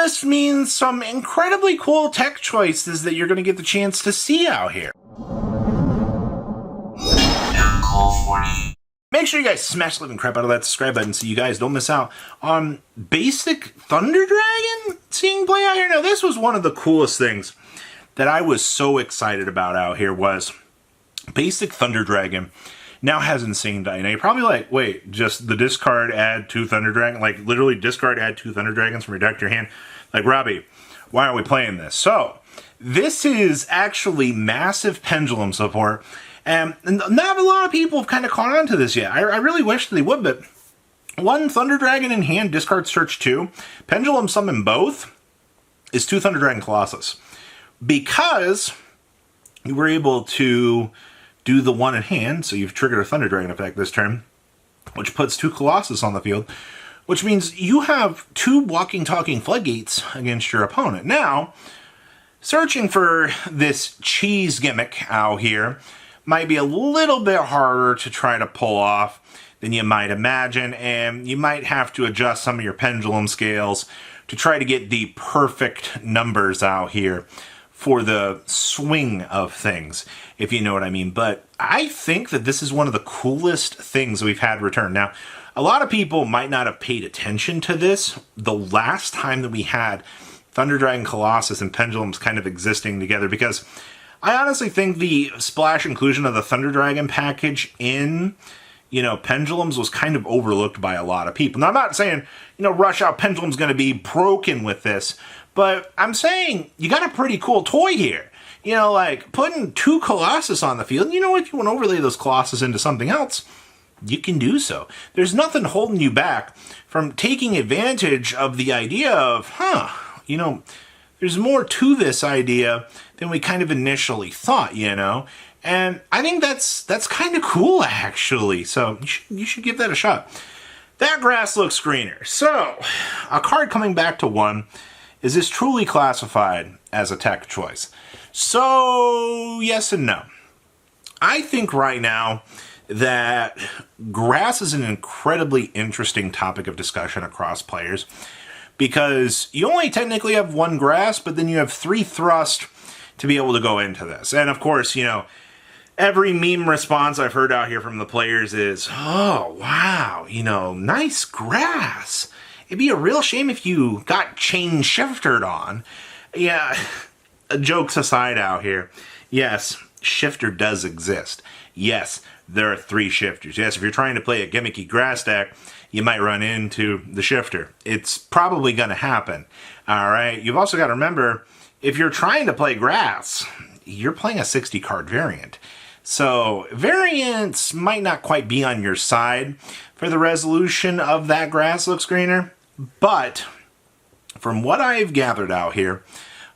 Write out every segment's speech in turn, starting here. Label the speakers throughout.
Speaker 1: this means some incredibly cool tech choices that you're going to get the chance to see out here. Make sure you guys smash the living crap out of that subscribe button so you guys don't miss out on basic Thunder Dragon seeing play out here. Now, this was one of the coolest things that I was so excited about out here was basic Thunder Dragon now has Insane Die. Now, you're probably like, wait, just the discard add 2 Thunder Dragon? Like, literally discard add 2 Thunder Dragons from your deck to your hand? Like, Robbie, why aren't we playing this? So, this is actually massive Pendulum support. And not a lot of people have kind of caught on to this yet. I really wish they would, but 1 Thunder Dragon in hand, discard search 2. Pendulum summon both is 2 Thunder Dragon Colossus. Because you were able to do the 1 in hand, so you've triggered a Thunder Dragon effect this turn, which puts 2 Colossus on the field, which means you have 2 walking, talking Floodgates against your opponent. Now, searching for this cheese gimmick out here might be a little bit harder to try to pull off than you might imagine, and you might have to adjust some of your pendulum scales to try to get the perfect numbers out here for the swing of things, if you know what I mean. But I think that this is one of the coolest things we've had return. Now, a lot of people might not have paid attention to this the last time that we had Thunder Dragon Colossus and Pendulums kind of existing together, because I honestly think the splash inclusion of the Thunder Dragon package in, Pendulums was kind of overlooked by a lot of people. Now, I'm not saying, Rush Out Pendulum's going to be broken with this, but I'm saying you got a pretty cool toy here. Like putting 2 Colossus on the field, if you want to overlay those Colossus into something else, you can do so. There's nothing holding you back from taking advantage of the idea of, there's more to this idea than we kind of initially thought, And I think that's kind of cool, actually. So you should give that a shot. That grass looks greener. So, a card coming back to 1. Is this truly classified as a tech choice? So, yes and no. I think right now that grass is an incredibly interesting topic of discussion across players, because you only technically have 1 grass, but then you have 3 thrust to be able to go into this. And of course, every meme response I've heard out here from the players is, oh, wow, nice grass. It'd be a real shame if you got chain shiftered on. Yeah, jokes aside out here, yes, shifter does exist. Yes, there are 3 shifters. Yes, if you're trying to play a gimmicky grass deck, you might run into the shifter. It's probably going to happen. All right. You've also got to remember, if you're trying to play grass, you're playing a 60-card variant. So variants might not quite be on your side for the resolution of that grass looks greener. But from what I've gathered out here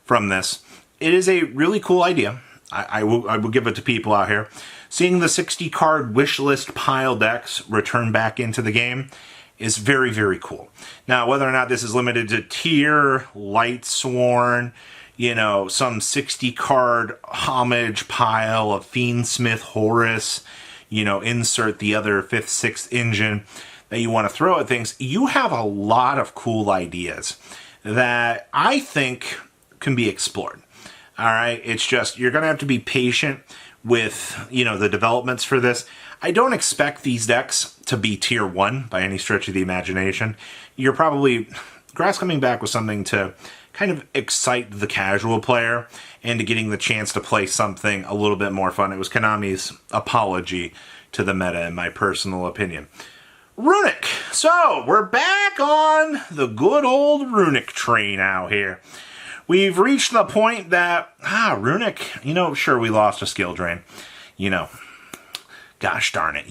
Speaker 1: from this, it is a really cool idea. I will give it to people out here. Seeing the 60-card wish list pile decks return back into the game is very, very cool. Now, whether or not this is limited to Tier, Light Sworn, some 60-card homage pile of Fiendsmith Horus, insert the other 5th, 6th engine that you want to throw at things, you have a lot of cool ideas that I think can be explored. All right, it's just, you're going to have to be patient with, the developments for this. I don't expect these decks to be Tier 1 by any stretch of the imagination. You're probably, Grass coming back with something to kind of excite the casual player into getting the chance to play something a little bit more fun. It was Konami's apology to the meta, in my personal opinion. Runic. So, we're back on the good old Runic train out here. We've reached the point that, Runic, sure, we lost a skill drain. Gosh darn it,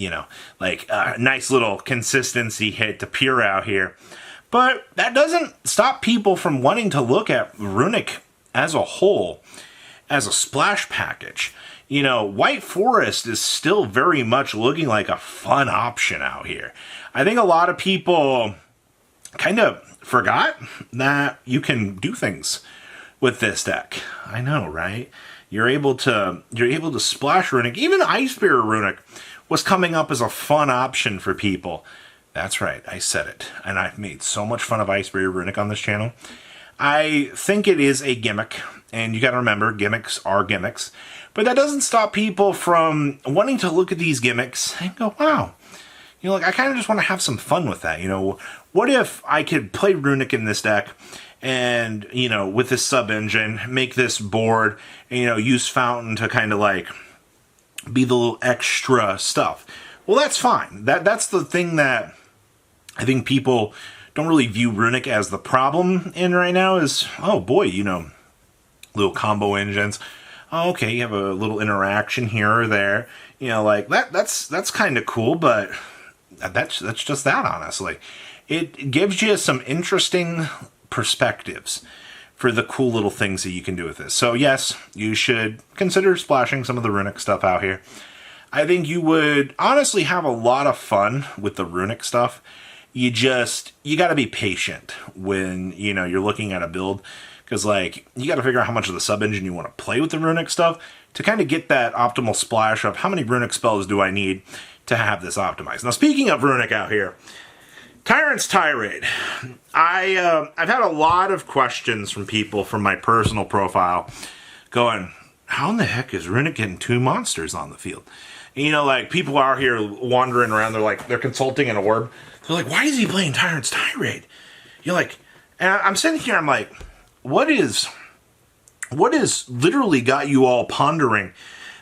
Speaker 1: like a nice little consistency hit to Pure out here. But that doesn't stop people from wanting to look at Runic as a whole, as a splash package. White Forest is still very much looking like a fun option out here. I think a lot of people kind of forgot that you can do things with this deck. I know, right? You're able to splash Runic. Even Icebearer Runic was coming up as a fun option for people. That's right, I said it. And I've made so much fun of Icebearer Runic on this channel. I think it is a gimmick, and you got to remember, gimmicks are gimmicks. But that doesn't stop people from wanting to look at these gimmicks and go, wow, like I kind of just want to have some fun with that. What if I could play Runic in this deck and, with this sub-engine, make this board, and, use Fountain to kind of like be the little extra stuff. Well, that's fine. That's the thing that I think people don't really view Runic as the problem in right now is, oh boy, little combo engines. Oh, okay, you have a little interaction here or there. Like that's kind of cool, but that's just that, honestly. It gives you some interesting perspectives for the cool little things that you can do with this. So yes, you should consider splashing some of the Runic stuff out here. I think you would honestly have a lot of fun with the Runic stuff. You got to be patient when, you're looking at a build. Because, you got to figure out how much of the sub-engine you want to play with the Runic stuff to kind of get that optimal splash of how many Runic spells do I need to have this optimized. Now, speaking of Runic out here, Tyrant's Tirade. I've had a lot of questions from people from my personal profile going, how in the heck is Runic getting 2 monsters on the field? And, people are here wandering around. They're consulting an orb. They're like, why is he playing Tyrant's Tirade? You're like, and I'm sitting here, I'm like, what is literally got you all pondering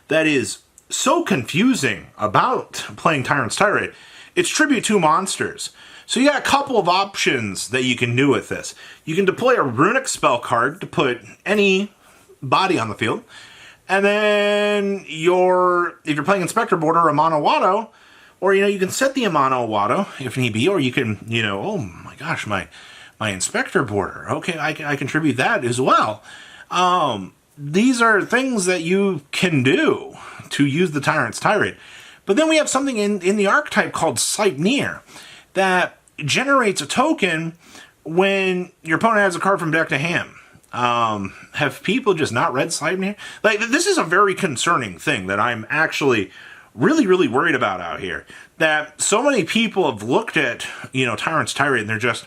Speaker 1: that is so confusing about playing Tyrant's Tirade? It's tribute 2 monsters. So you got a couple of options that you can do with this. You can deploy a Runic spell card to put any body on the field. And then if you're playing Inspector Border, a Mono Watto, or, you can set the Mono Watto if need be, or you can, oh my gosh, my Inspector Border. Okay, I contribute that as well. These are things that you can do to use the Tyrant's Tirade. But then we have something in the archetype called Sleipnir that generates a token when your opponent has a card from deck to hand. Have people just not read Sleipnir? This is a very concerning thing that I'm actually really, really worried about out here. That so many people have looked at, Tyrant's Tirade and they're just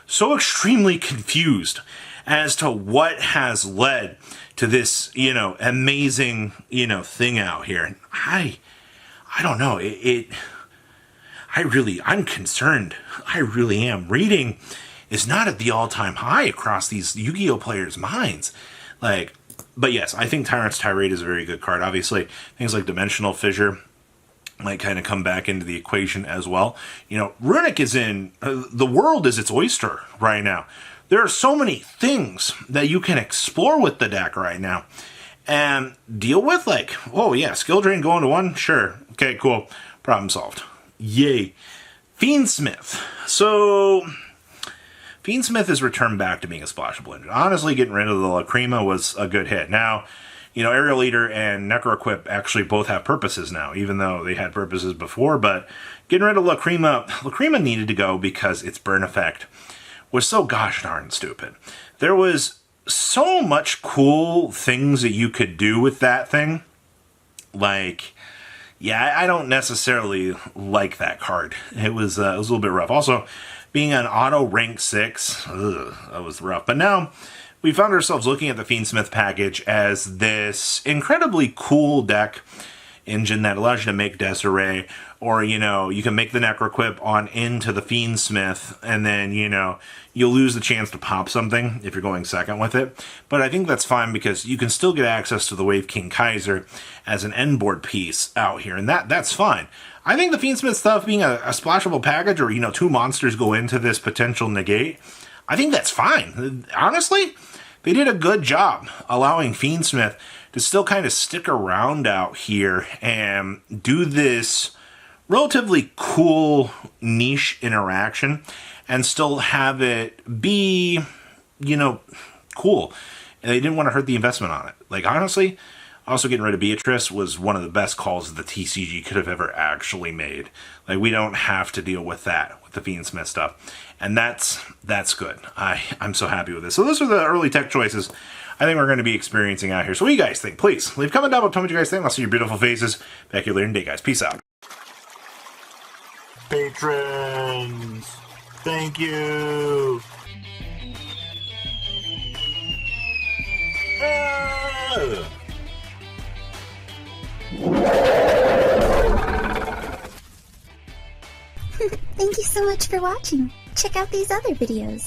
Speaker 1: so extremely confused as to what has led to this, amazing, thing out here. And I don't know. I'm concerned. I really am. Reading is not at the all-time high across these Yu-Gi-Oh! Players' minds. But yes, I think Tyrant's Tirade is a very good card. Obviously, things like Dimensional Fissure might kind of come back into the equation as well. Runic is the world is its oyster right now. There are so many things that you can explore with the deck right now and deal with. Oh yeah, skill drain going to 1? Sure. Okay, cool. Problem solved. Yay. Fiendsmith. So Fiendsmith is returned back to being a splashable engine. Honestly, getting rid of the Lacrima was a good hit. Now, Aerial Leader and Necroequip actually both have purposes now, even though they had purposes before. But getting rid of Lacrima needed to go because its burn effect was so gosh darn stupid. There was so much cool things that you could do with that thing. I don't necessarily like that card. It was a little bit rough. Also, being an auto rank 6, that was rough. But now we found ourselves looking at the Fiendsmith package as this incredibly cool deck engine that allows you to make Desiree, or, you can make the Necroequip on into the Fiendsmith, and then, you'll lose the chance to pop something if you're going second with it. But I think that's fine because you can still get access to the Wave King Kaiser as an end board piece out here, and that's fine. I think the Fiendsmith stuff being a splashable package, or, 2 monsters go into this potential negate, I think that's fine. Honestly, they did a good job allowing Fiendsmith to still kind of stick around out here and do this relatively cool niche interaction and still have it be, cool. And they didn't want to hurt the investment on it. Honestly, also getting rid of Beatrice was one of the best calls that the TCG could have ever actually made. We don't have to deal with that with the Fiendsmith stuff. And that's good. I'm so happy with this. So those are the early tech choices I think we're going to be experiencing out here. So what do you guys think? Please leave a comment down below. Tell me what you guys think. I'll see your beautiful faces back here later in the day, guys. Peace out. Patrons, thank you.
Speaker 2: Thank you so much for watching. Check out these other videos.